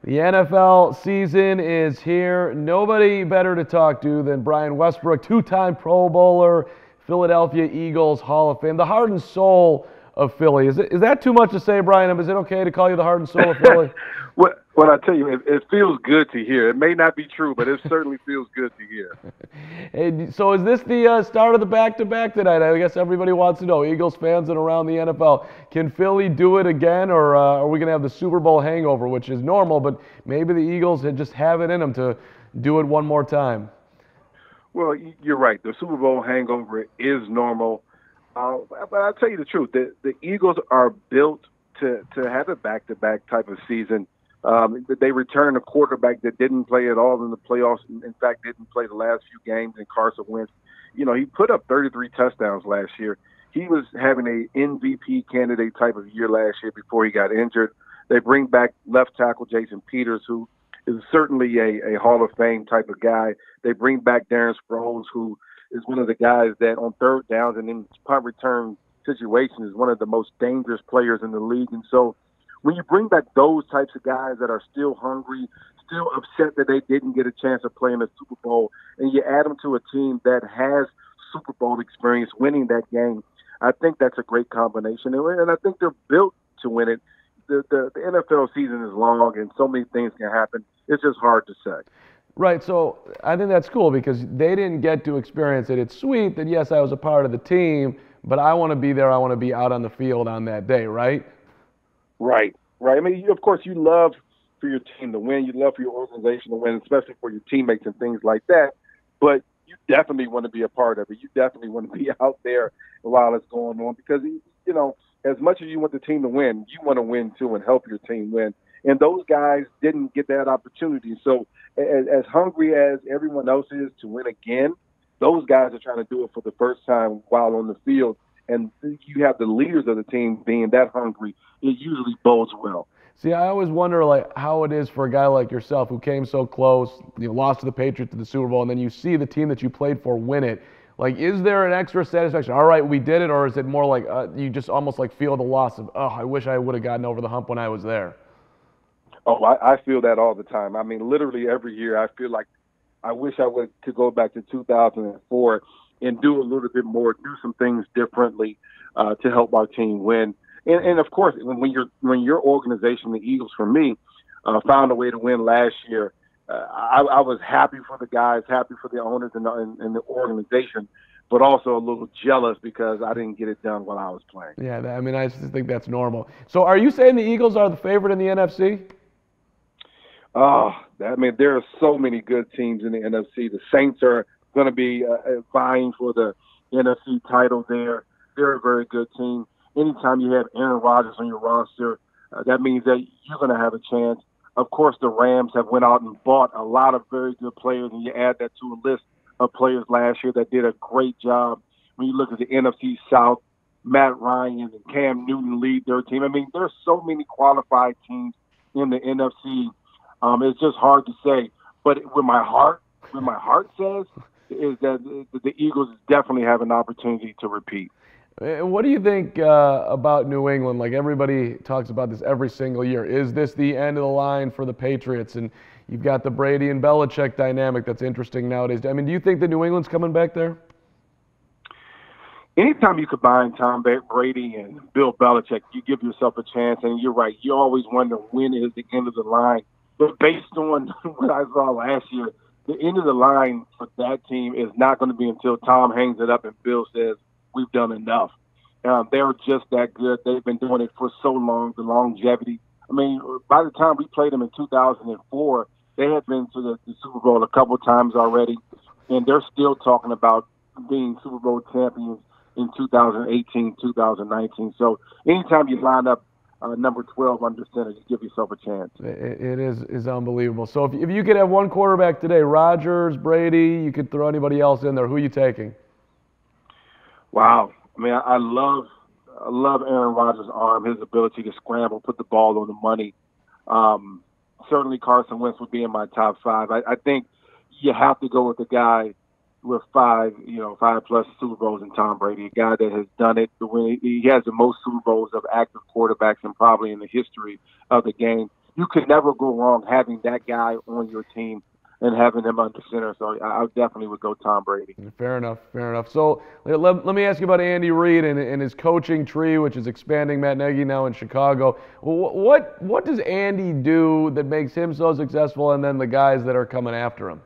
The NFL season is here. Nobody better to talk to than Brian Westbrook, two-time Pro Bowler, Philadelphia Eagles Hall of Fame, the heart and soul of Philly. Is that too much to say, Brian? Is it okay to call you the heart and soul of Philly? Well, I tell you, it feels good to hear. It may not be true, but it certainly feels good to hear. Hey, so is this the start of the back-to-back tonight? I guess everybody wants to know, Eagles fans and around the NFL. Can Philly do it again, or are we going to have the Super Bowl hangover, which is normal, but maybe the Eagles just have it in them to do it one more time? Well, you're right. The Super Bowl hangover is normal. But I'll tell you the truth. The Eagles are built to have a back-to-back type of season. They returned a quarterback that didn't play at all in the playoffs. In fact, didn't play the last few games in Carson Wentz. He put up 33 touchdowns last year. He was having a MVP candidate type of year last year before he got injured. They bring back left tackle Jason Peters, who is certainly a Hall of Fame type of guy. They bring back Darren Sproles, who is one of the guys that on third downs and in punt return situations is one of the most dangerous players in the league. And so when you bring back those types of guys that are still hungry, still upset that they didn't get a chance to play in the Super Bowl, and you add them to a team that has Super Bowl experience winning that game, I think that's a great combination. And I think they're built to win it. The NFL season is long, and so many things can happen. It's just hard to say. Right, so I think that's cool because they didn't get to experience it. It's sweet that, yes, I was a part of the team, but I want to be there. I want to be out on the field on that day, right? Right. I mean, of course, you love for your team to win. You love for your organization to win, especially for your teammates and things like that. But you definitely want to be a part of it. You definitely want to be out there while it's going on because, as much as you want the team to win, you want to win too and help your team win. And those guys didn't get that opportunity. So as hungry as everyone else is to win again, those guys are trying to do it for the first time while on the field. And you have the leaders of the team being that hungry, it usually bodes well. See, I always wonder how it is for a guy like yourself who came so close, lost to the Patriots at the Super Bowl, and then you see the team that you played for win it. Is there an extra satisfaction? All right, we did it, or is it more like you just almost feel the loss of, I wish I would have gotten over the hump when I was there? Oh, I feel that all the time. I mean, literally every year I feel like I wish I could go back to 2004 and do a little bit more, do some things differently to help our team win. And of course, when your organization, the Eagles, for me, found a way to win last year, I was happy for the guys, happy for the owners and the organization, but also a little jealous because I didn't get it done while I was playing. Yeah, I just think that's normal. So are you saying the Eagles are the favorite in the NFC? There are so many good teams in the NFC. The Saints are going to be vying for the NFC title there. They're a very good team. Anytime you have Aaron Rodgers on your roster, that means that you're going to have a chance. Of course, the Rams have went out and bought a lot of very good players, and you add that to a list of players last year that did a great job. When you look at the NFC South, Matt Ryan and Cam Newton lead their team. I mean, there's so many qualified teams in the NFC. It's just hard to say. But what my heart says is that the Eagles definitely have an opportunity to repeat. What do you think about New England? Everybody talks about this every single year. Is this the end of the line for the Patriots? And you've got the Brady and Belichick dynamic that's interesting nowadays. I mean, do you think that New England's coming back there? Anytime you combine Tom Brady and Bill Belichick, you give yourself a chance. And you're right, you always wonder when is the end of the line. But based on what I saw last year, the end of the line for that team is not going to be until Tom hangs it up and Bill says, we've done enough. They're just that good. They've been doing it for so long, the longevity. I mean, by the time we played them in 2004, they had been to the Super Bowl a couple times already, and they're still talking about being Super Bowl champions in 2018, 2019. So anytime you line up number 12 under center, you give yourself a chance. It is unbelievable. So if you could have one quarterback today, Rodgers, Brady, you could throw anybody else in there, who are you taking? Wow. I mean, I love Aaron Rodgers' arm, his ability to scramble, put the ball on the money. Certainly Carson Wentz would be in my top five. I think you have to go with the guy with five plus Super Bowls in Tom Brady, a guy that has done it. He has the most Super Bowls of active quarterbacks and probably in the history of the game. you could never go wrong having that guy on your team and having him under center. So I definitely would go Tom Brady. Fair enough, fair enough. So let me ask you about Andy Reid and his coaching tree, which is expanding. Matt Nagy now in Chicago. What does Andy do that makes him so successful, and then the guys that are coming after him?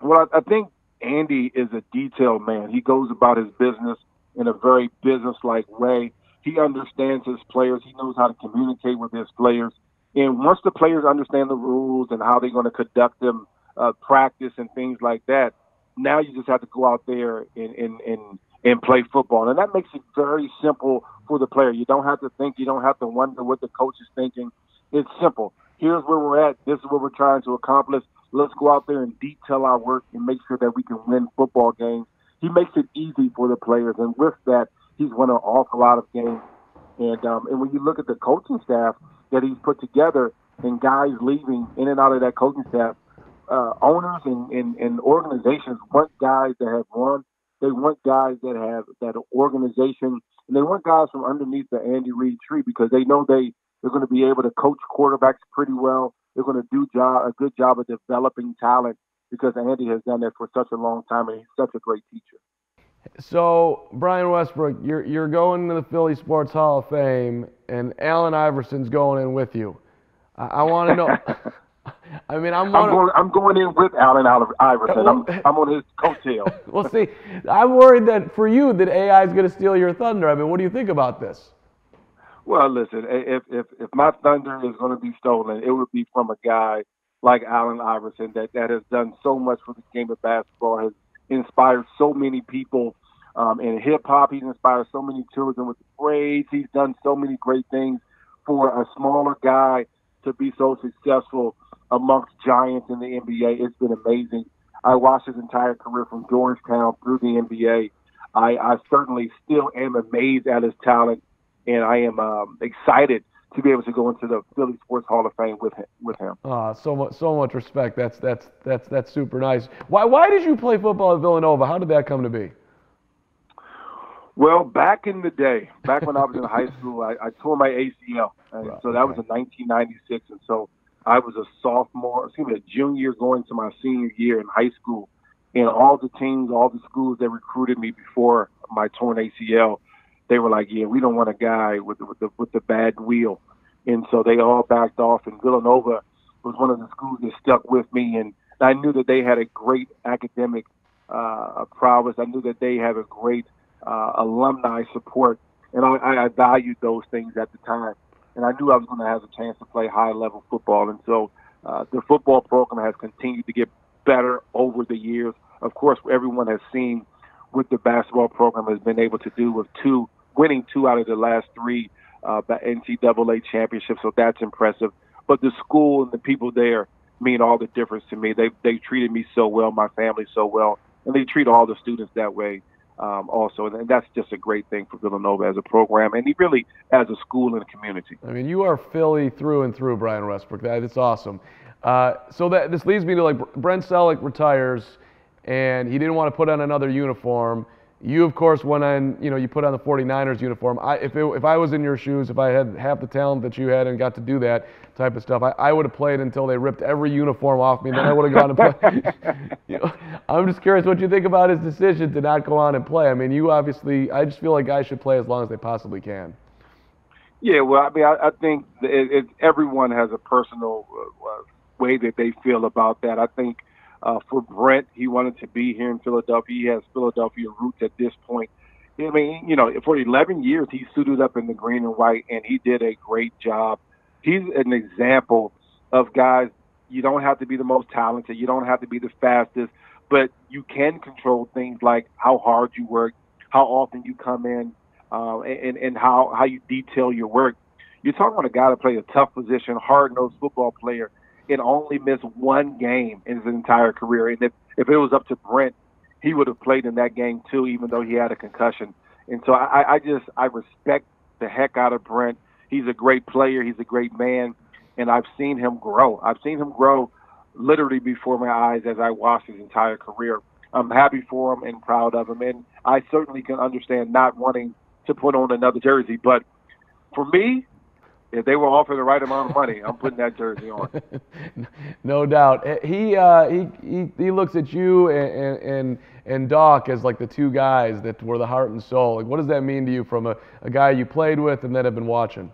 Well, I think Andy is a detailed man. He goes about his business in a very business-like way. He understands his players. He knows how to communicate with his players. And once the players understand the rules and how they're going to conduct them, practice and things like that, now you just have to go out there and play football. And that makes it very simple for the player. You don't have to think. You don't have to wonder what the coach is thinking. It's simple. Here's where we're at. This is what we're trying to accomplish. Let's go out there and detail our work and make sure that we can win football games. He makes it easy for the players. And with that, he's won an awful lot of games. And when you look at the coaching staff that he's put together and guys leaving in and out of that coaching staff, owners and organizations want guys that have won. They want guys that have that organization, and they want guys from underneath the Andy Reid tree because they know they're going to be able to coach quarterbacks pretty well. They're going to do a good job of developing talent because Andy has done that for such a long time, and he's such a great teacher. So, Brian Westbrook, you're going to the Philly Sports Hall of Fame, and Allen Iverson's going in with you. I want to know. I mean, I'm going in with Allen Iverson. I'm on his coattail. Well, see, I'm worried that for you that AI is going to steal your thunder. I mean, what do you think about this? Well, listen, if my thunder is going to be stolen, it would be from a guy like Allen Iverson that has done so much for the game of basketball, has inspired so many people in hip-hop. He's inspired so many children with the braids. He's done so many great things for a smaller guy to be so successful amongst giants in the NBA. It's been amazing. I watched his entire career from Georgetown through the NBA. I certainly still am amazed at his talent, and I am excited to be able to go into the Philly Sports Hall of Fame with him. So much respect. That's super nice. Why did you play football at Villanova? How did that come to be? Well, back in the day, back when I was in high school, I tore my ACL, and so that was in 1996, and so I was a junior going to my senior year in high school, and all the teams, all the schools that recruited me before my torn ACL, they were like, yeah, we don't want a guy with the bad wheel. And so they all backed off, and Villanova was one of the schools that stuck with me. And I knew that they had a great academic prowess. I knew that they had a great alumni support. And I valued those things at the time. And I knew I was going to have a chance to play high-level football. And so the football program has continued to get better over the years. Of course, everyone has seen what the basketball program has been able to do with winning two out of the last three NCAA championships, so that's impressive. But the school and the people there mean all the difference to me. They treated me so well, my family so well, and they treat all the students that way also. And that's just a great thing for Villanova as a program, and really as a school and a community. I mean, you are Philly through and through, Brian Westbrook. That's awesome. So this leads me to, like, Brent Selleck retires, and he didn't want to put on another uniform. You, of course, went on, you put on the 49ers uniform. If I was in your shoes, if I had half the talent that you had and got to do that type of stuff, I would have played until they ripped every uniform off me, and then I would have gone and played. I'm just curious what you think about his decision to not go on and play. I mean, I just feel like guys should play as long as they possibly can. Yeah, well, I mean, I think everyone has a personal way that they feel about that. I think for Brent, he wanted to be here in Philadelphia. He has Philadelphia roots at this point. I mean, for 11 years, he suited up in the green and white, and he did a great job. He's an example of guys, you don't have to be the most talented. You don't have to be the fastest, but you can control things like how hard you work, how often you come in, and how you detail your work. You're talking about a guy that played a tough position, hard-nosed football player, and only missed one game in his entire career. And if it was up to Brent, he would have played in that game too, even though he had a concussion. And so I respect the heck out of Brent. He's a great player. He's a great man. And I've seen him grow. I've seen him grow literally before my eyes as I watched his entire career. I'm happy for him and proud of him. And I certainly can understand not wanting to put on another jersey. But for me, if they were offering the right amount of money, I'm putting that jersey on. No doubt. He looks at you and Doc as like the two guys that were the heart and soul. Like, what does that mean to you from a guy you played with and that have been watching?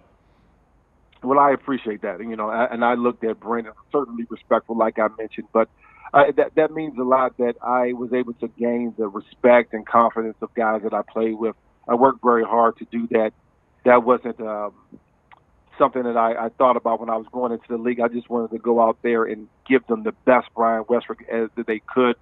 Well, I appreciate that, and I looked at Brent, certainly respectful, like I mentioned, but that means a lot that I was able to gain the respect and confidence of guys that I played with. I worked very hard to do that. That wasn't something that I thought about when I was going into the league. I just wanted to go out there and give them the best Brian Westbrook that they could,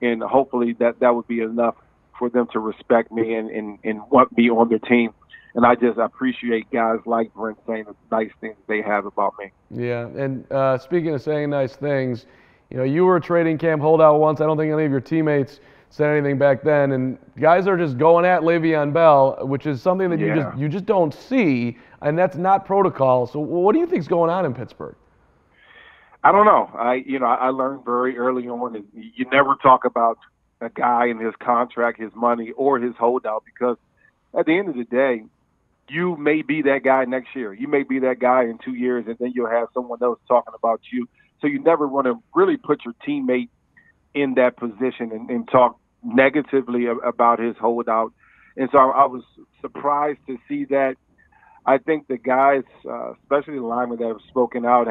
and hopefully that would be enough for them to respect me and want me on their team. And I just appreciate guys like Brent saying the nice things they have about me. Yeah, and speaking of saying nice things, you were a trading camp holdout once. I don't think any of your teammates said anything back then. And guys are just going at Le'Veon Bell, which is something that you just don't see, and that's not protocol. So what do you think's going on in Pittsburgh? I don't know. I learned very early on that you never talk about a guy and his contract, his money, or his holdout, because at the end of the day, you may be that guy next year. You may be that guy in 2 years, and then you'll have someone else talking about you. So you never want to really put your teammate in that position and talk negatively about his holdout. And so I was surprised to see that. I think the guys, especially the linemen that have spoken out,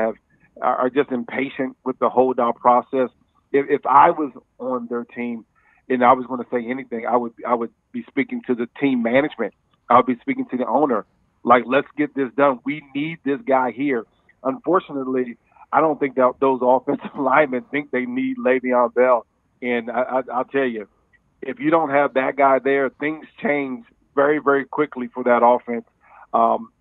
are just impatient with the holdout process. If I was on their team and I was going to say anything, I would be speaking to the team management. I'll be speaking to the owner, like, let's get this done. We need this guy here. Unfortunately, I don't think that those offensive linemen think they need Le'Veon Bell. And I'll tell you, if you don't have that guy there, things change very, very quickly for that offense.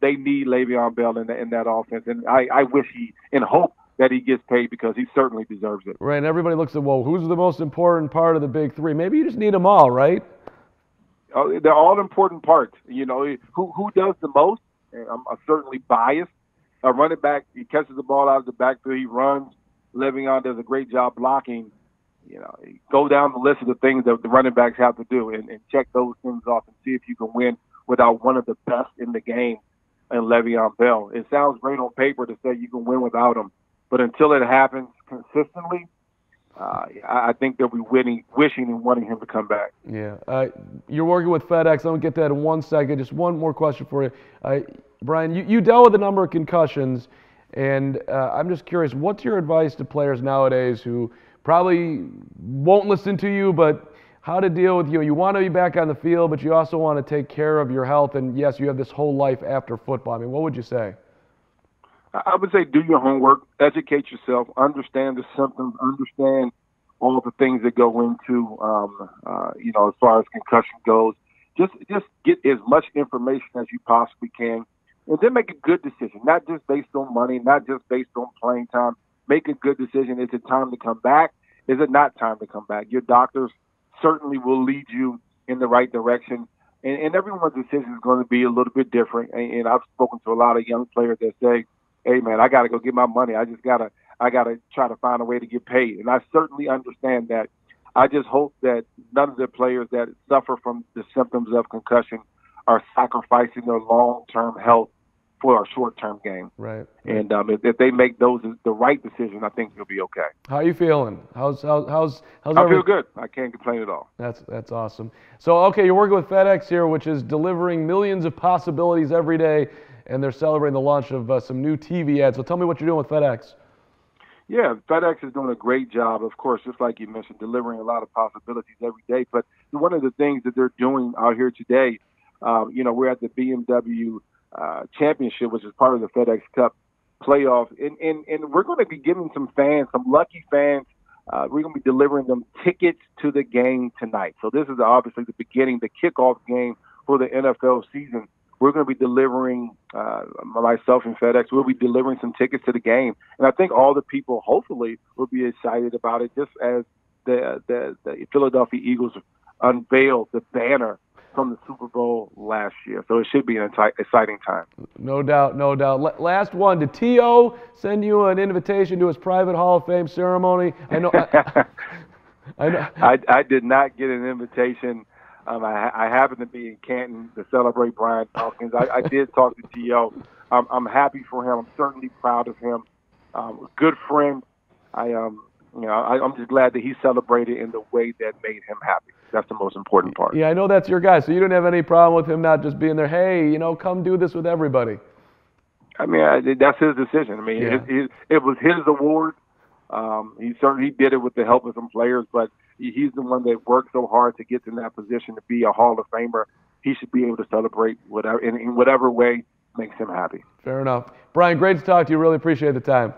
They need Le'Veon Bell in that offense. And I wish and hope that he gets paid, because he certainly deserves it. Right, and everybody looks at, well, who's the most important part of the big three? Maybe you just need them all, right? They're all important parts. Who does the most? I'm certainly biased. A running back, he catches the ball out of the backfield, he runs. Le'Veon does a great job blocking. Go down the list of the things that the running backs have to do and check those things off and see if you can win without one of the best in the game and Le'Veon Bell. It sounds great on paper to say you can win without him, but until it happens consistently, I think they'll be wishing and wanting him to come back. Yeah. You're working with FedEx. I'm going to get that in 1 second. Just one more question for you. Brian, you dealt with a number of concussions, and I'm just curious, what's your advice to players nowadays who probably won't listen to you, but how to deal with you want to be back on the field, but you also want to take care of your health, and yes, you have this whole life after football. I mean, what would you say? I would say do your homework, educate yourself, understand the symptoms, understand all the things that go into, as far as concussion goes. Just get as much information as you possibly can, and then make a good decision, not just based on money, not just based on playing time. Make a good decision. Is it time to come back? Is it not time to come back? Your doctors certainly will lead you in the right direction, and everyone's decision is going to be a little bit different. And I've spoken to a lot of young players that say, hey, man, I got to go get my money. I got to try to find a way to get paid. And I certainly understand that. I just hope that none of the players that suffer from the symptoms of concussion are sacrificing their long-term health for a short-term game. Right. And if they make those the right decision, I think you'll be okay. How are you feeling? How's I feel good. I can't complain at all. That's awesome. So, okay, you're working with FedEx here, which is delivering millions of possibilities every day, and they're celebrating the launch of some new TV ads. So tell me what you're doing with FedEx. Yeah, FedEx is doing a great job, of course, just like you mentioned, delivering a lot of possibilities every day. But one of the things that they're doing out here today, we're at the BMW Championship, which is part of the FedEx Cup playoff, and we're going to be giving some fans, some lucky fans, we're going to be delivering them tickets to the game tonight. So this is obviously the beginning, the kickoff game for the NFL season. We're going to be delivering, myself and FedEx, we'll be delivering some tickets to the game. And I think all the people, hopefully, will be excited about it, just as the Philadelphia Eagles unveiled the banner from the Super Bowl last year. So it should be an exciting time. No doubt, no doubt. Last one, did T.O. send you an invitation to his private Hall of Fame ceremony? I know. I did not get an invitation. I happened to be in Canton to celebrate Brian Falcons. I did talk to T.O., I'm happy for him. I'm certainly proud of him. Good friend. I'm just glad that he celebrated in the way that made him happy. That's the most important part. Yeah, I know that's your guy, so you didn't have any problem with him not just being there. Hey, come do this with everybody. I mean, that's his decision. I mean, it was his award. He did it with the help of some players, but he's the one that worked so hard to get in that position to be a Hall of Famer. He should be able to celebrate whatever in whatever way makes him happy. Fair enough. Brian, great to talk to you. Really appreciate the time.